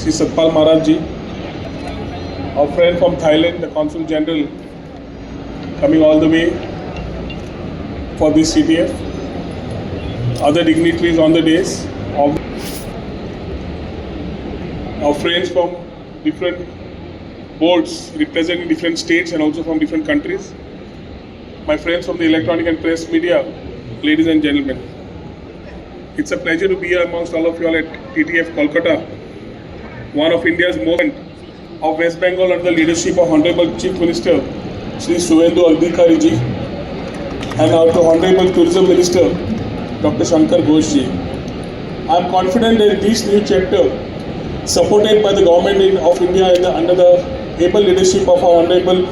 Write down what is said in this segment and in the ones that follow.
Sri Satpal Maharaj ji, our friend from Thailand, the Consul General, coming all the way for this CTF. Other dignitaries on the days. Our friends from different boards representing different states and also from different countries. My friends from the electronic and press media, ladies and gentlemen. It's a pleasure to be here amongst all of you all at TTF Kolkata, one of India's most of West Bengal under the leadership of Honorable Chief Minister Shri Suvendu Adhikari ji and our Honorable Tourism Minister Dr. Shankar Ghosh ji. I am confident that this new chapter, supported by the government of India under the able leadership of our Honorable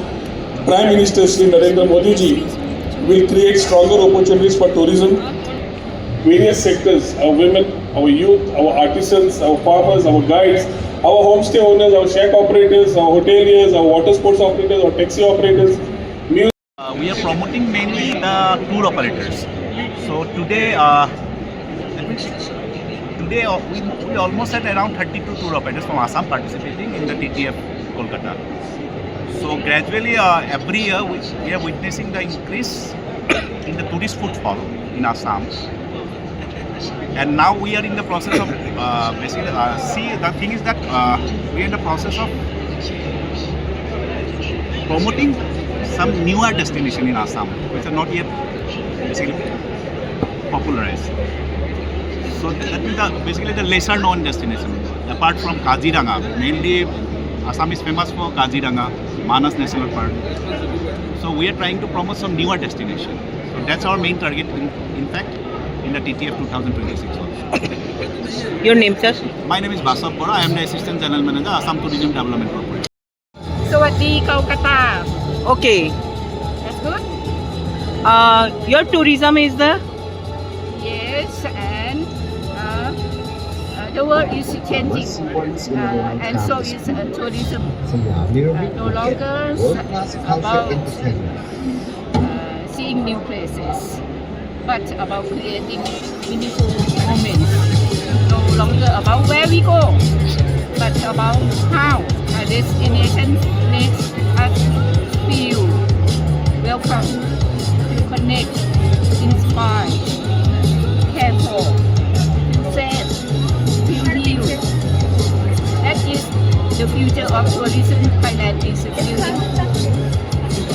Prime Minister Shri Narendra Modi ji, will create stronger opportunities for tourism. Various sectors, our women, our youth, our artisans, our farmers, our guides, our homestay owners, our shack operators, our hoteliers, our water sports operators, our taxi operators. We are promoting mainly the tour operators. So today, we almost had around 32 tour operators from Assam participating in the TTF Kolkata. So gradually, every year we are witnessing the increase in the tourist footfall in Assam. And now we are in the process of the thing is that we are in the process of promoting some newer destination in Assam which are not yet basically popularized. So that is basically the lesser known destination. Apart from Kaziranga, mainly Assam is famous for Kaziranga, Manas National Park. So we are trying to promote some newer destination. So that's our main target in fact in the TTF 2026 also. Your name, sir? My name is Basav Bora. I am the Assistant General Manager, Assam Tourism Development Corporation. Sawadee Kolkata. Okay. That's good? Your tourism is the? Yes, and the world is changing, and so is tourism. No longer about seeing new places, but about creating meaningful moments. No longer about where we go, but about how a destination makes us feel welcome, to connect, inspire, care for, feel safe, feel healed. That is the future of tourism Thailand is building.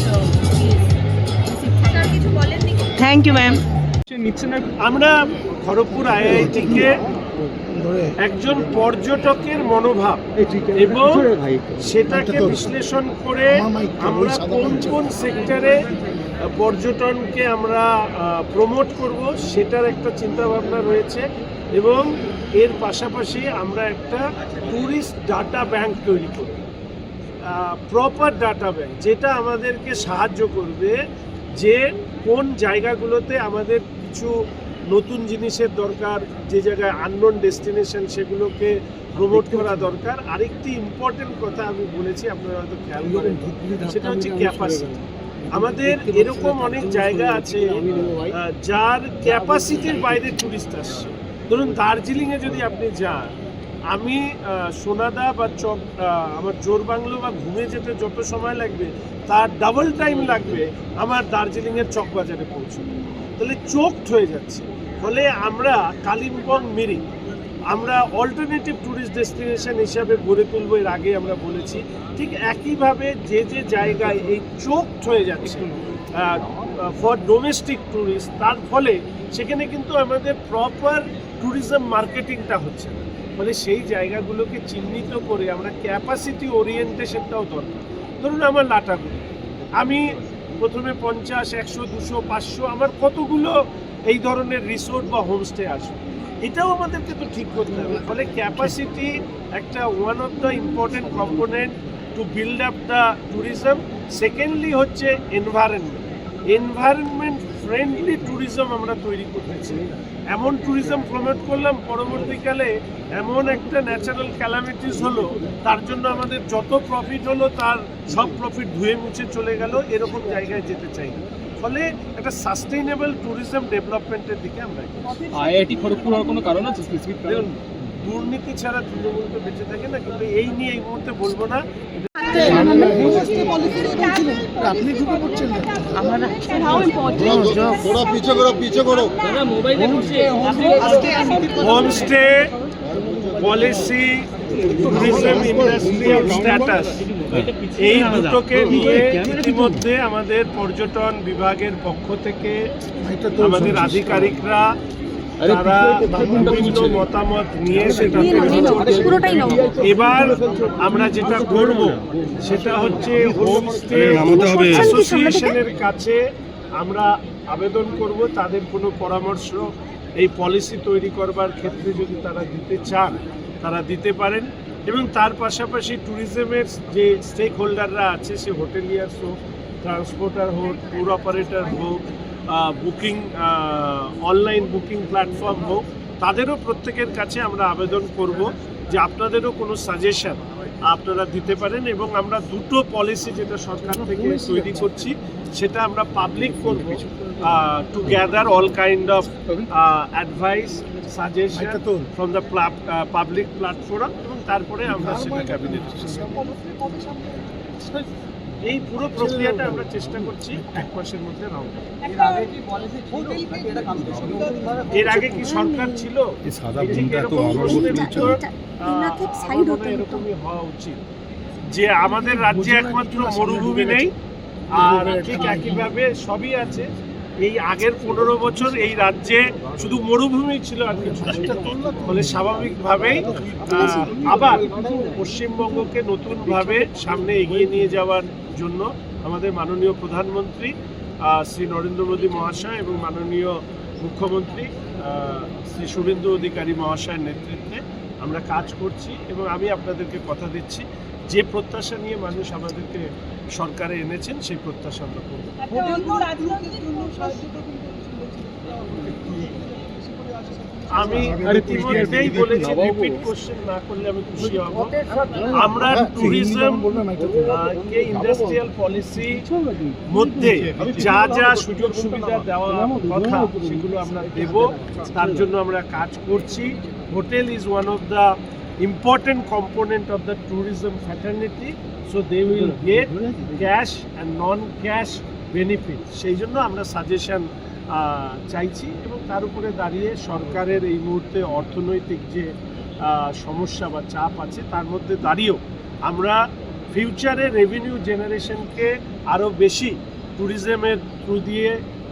So, visit Thailand. Thank you, ma'am. আমরা খড়গপুর আইআইটিকে একজন পর্যটকের মনোভাব এবং সেটাকে বিশ্লেষণ করে আমরা কোন কোন সেক্টরে পর্যটনকে আমরা প্রমোট করব সেটার একটা চিন্তাভাবনা রয়েছে এবং এর পাশাপাশি আমরা একটা ট্যুরিস্ট ডাটা ব্যাংক তৈরি করব, প্রপার ডাটা ব্যাংক, যেটা আমাদেরকে সাহায্য করবে যে কোন জায়গাগুলোতে আমাদের কিছু নতুন জিনিসের দরকার, যে জায়গায় আননোন ডেস্টিনেশন সেগুলোকে প্রমোট করা দরকার। আরেকটি ইম্পর্টেন্ট কথা আমি বলেছি, আপনারা হয়তো খেয়াল করেন, সেটা হচ্ছে ক্যাপাসিটি। আমাদের এরকম অনেক জায়গা আছে যার ক্যাপাসিটির বাইরে ট্যুরিস্ট আসছে। ধরুন দার্জিলিংয়ে যদি আপনি যান, আমি সোনাদা বা আমার জোরবাংলো বা ঘুমে যেতে যত সময় লাগবে তার ডাবল টাইম লাগবে আমার দার্জিলিংয়ের চকবাজারে পৌঁছতে। তাহলে চোখড হয়ে যাচ্ছে। ফলে আমরা কালিম্পং মিরিক আমরা অল্টারনেটিভ ট্যুরিস্ট ডেস্টিনেশন হিসাবে গড়ে তুলব, এর আগে আমরা বলেছি। ঠিক একইভাবে যে যে জায়গায় এই চোখড হয়ে যাচ্ছে ফর ডোমেস্টিক ট্যুরিস্ট, তার ফলে সেখানে কিন্তু আমাদের প্রপার ট্যুরিজম মার্কেটিংটা হচ্ছে না। ফলে সেই জায়গাগুলোকে চিহ্নিত করে আমরা ক্যাপাসিটি ওরিয়েন্টেশনটাও দরকার। ধরুন আমার লাটাগুড়ি, আমি প্রথমে 50, 100, 200, 500 আমার কতগুলো এই ধরনের রিসোর্ট বা হোমস্টে আসবে, এটাও আমাদেরকে তো ঠিক করতে হবে। ফলে ক্যাপাসিটি একটা one of the important component to build up the tourism. Secondly হচ্ছে এনভায়রনমেন্ট ফ্রেন্ডলি ট্যুরিজম আমরা তৈরি করতেছি। এমন ট্যুরিজম প্রমোট করলাম, পরবর্তীকালে এমন একটা ন্যাচারাল ক্যালামিটিস হলো, তার জন্য আমাদের যত প্রফিট হলো তার সব প্রফিট ধুয়ে মুছে চলে গেল, এরকম জায়গায় যেতে চাই। ফলে একটা সাস্টেইনেবল ট্যুরিজম ডেভেলপমেন্টের দিকে আমরা। আইআইটি খড়গপুর হওয়ার কোনো কারণ আছে স্পেসিফিক? দুর্নীতি ছাড়া তৃণমূল তো বেঁচে থাকে না, কিন্তু এই নিয়ে এই মুহূর্তে বলবো না। আপনি ঢুকে পড়ছেন না। Homestay policy, tourism industrial status, এই দুটোকে নিয়ে ইতিমধ্যে আমাদের পর্যটন বিভাগের পক্ষ থেকে আমাদের আধিকারিকরা তারা বিভিন্ন মতামত নিয়ে সেটা এবার আমরা যেটা করব সেটা হচ্ছে হোমস্টে অ্যাসোসিয়েশনের কাছে আমরা আবেদন করব, তাদের কোনো পরামর্শ এই পলিসি তৈরি করবার ক্ষেত্রে যদি তারা দিতে চান তারা দিতে পারেন। এবং তার পাশাপাশি ট্যুরিজমের যে স্টেক হোল্ডাররা আছে, সে হোটেলিয়ার্স হোক, ট্রান্সপোর্টার হোক, ট্যুর অপারেটর হোক, বুকিং অনলাইন বুকিং প্ল্যাটফর্ম হোক, তাদেরও প্রত্যেকের কাছে আমরা আবেদন করব যে আপনাদেরও কোনো সাজেশন আপনারা দিতে পারেন। এবং আমরা দুটো পলিসি যেটা সরকার থেকে তৈরি করছি সেটা আমরা পাবলিক করব, two gather all kind of advice suggestion from the public platform, এবং তারপরে আমরা সেটা ক্যাবিনেট। এই পুরো প্রক্রিয়াটা আমরা চেষ্টা করছি 1 মাসের মধ্যে রাউন্ড। এর আগে কি সরকার ছিল? এরকমই হওয়া উচিত যে আমাদের রাজ্যে একমাত্র মরুভূমি নেই, আর ঠিক একইভাবে সবই আছে। এই আগের 15 বছর এই রাজ্যে শুধু মরুভূমি ছিল আর কিছু, ফলে স্বাভাবিকভাবেই আবার পশ্চিমবঙ্গকে নতুনভাবে সামনে এগিয়ে নিয়ে যাওয়ার জন্য আমাদের মাননীয় প্রধানমন্ত্রী শ্রী নরেন্দ্র মোদী মহাশয় এবং মাননীয় মুখ্যমন্ত্রী শ্রী শুভেন্দু অধিকারী মহাশয়ের নেতৃত্বে আমরা কাজ করছি। এবং আমি আপনাদেরকে কথা দিচ্ছি, যে প্রত্যাশা নিয়ে মানুষ আমাদেরকে সরকারে এনেছেন সেই প্রত্যাশা আমরা করব। আমি ইতিমধ্যেই বলেছি, রিপিট কোশ্চেন না করলে আমি খুশি হব। আমরা ট্যুরিজম কে ইন্ডাস্ট্রিয়াল পলিসি মধ্যে যা যা সুযোগ সুবিধা দেওয়া কথা সেগুলো আমরা দেব, তার জন্য আমরা কাজ করছি। Hotel is one of the important component of the tourism fraternity, so they will get cash and non-cash benefits. সেই জন্য আমরা সাজেশন চাইছি, এবং তার উপরে দাঁড়িয়ে সরকারের এই মুহূর্তে অর্থনৈতিক যে সমস্যা বা চাপ আছে তার মধ্যে দাঁড়িয়েও আমরা ফিউচারে রেভিনিউ জেনারেশনকে আরও বেশি ট্যুরিজমের থ্রু দিয়ে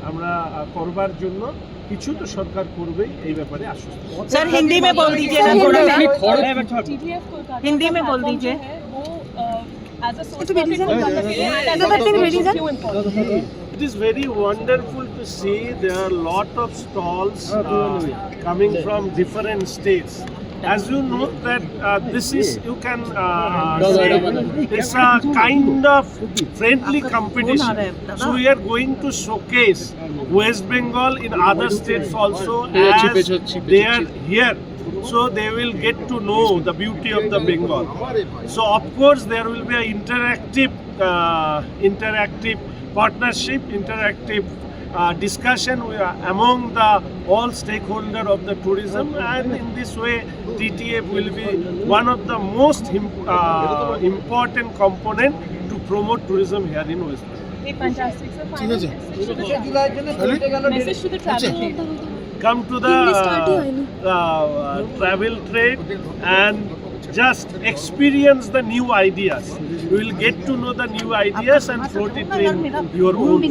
আমরা করবার জন্য কিছু তো সরকার করবেই, এই ব্যাপারে আশ্বস্ত। सर हिंदी में बोल दीजिए ना थोड़ा सा, हिंदी में बोल दीजिए। It is very wonderful to see there are a lot of stalls coming from different states. As you know that this is, you can say it's a kind of friendly competition. So we are going to showcase West Bengal in other states also as they are here. So they will get to know the beauty of the Bengal. So of course there will be an interactive partnership, interactive discussion among the all stakeholder of the tourism, and in this way TTF will be one of the most important component to promote tourism here in West Bengal. Message to the travel trade. Come to the travel trade and just experience the new ideas. You will get to know the new ideas and float it in your own.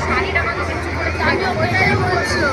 শাড়িটা কত কিছু করে জানি ওটাই বলছো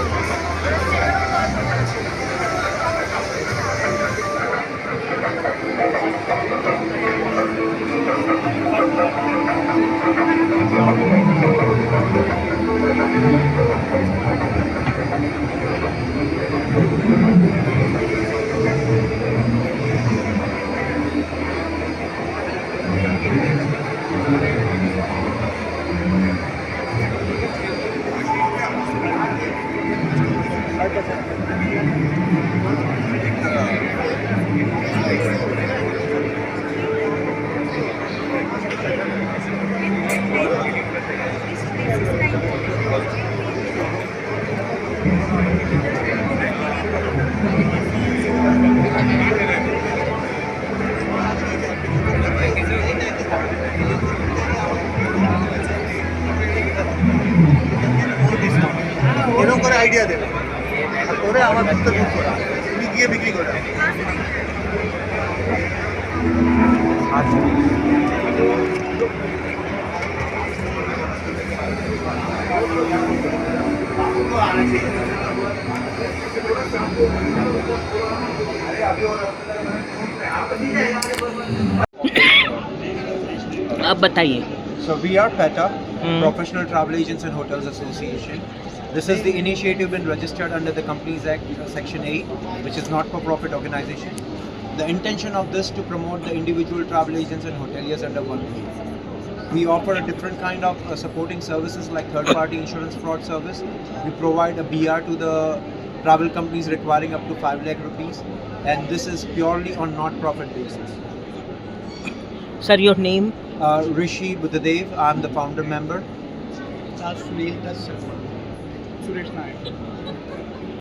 এরকম করে idea দেবে করে আমার দুধটা দুধ করা তুমি গিয়ে বিক্রি করে अब बताइए So we are PETA, Professional Travel Agents and Hotels Association. This is the initiative been registered under the Companies Act, Section 8, which is not-for-profit organization. The intention of this to promote the individual travel agents and hoteliers under one roof. We offer a different kind of supporting services like third-party insurance fraud service. We provide a BR to the travel companies requiring up to 5 lakh rupees, and this is purely on not-profit basis. Sir your name Rishi Buddhadev, I'm the founder member. Suresh Nayak.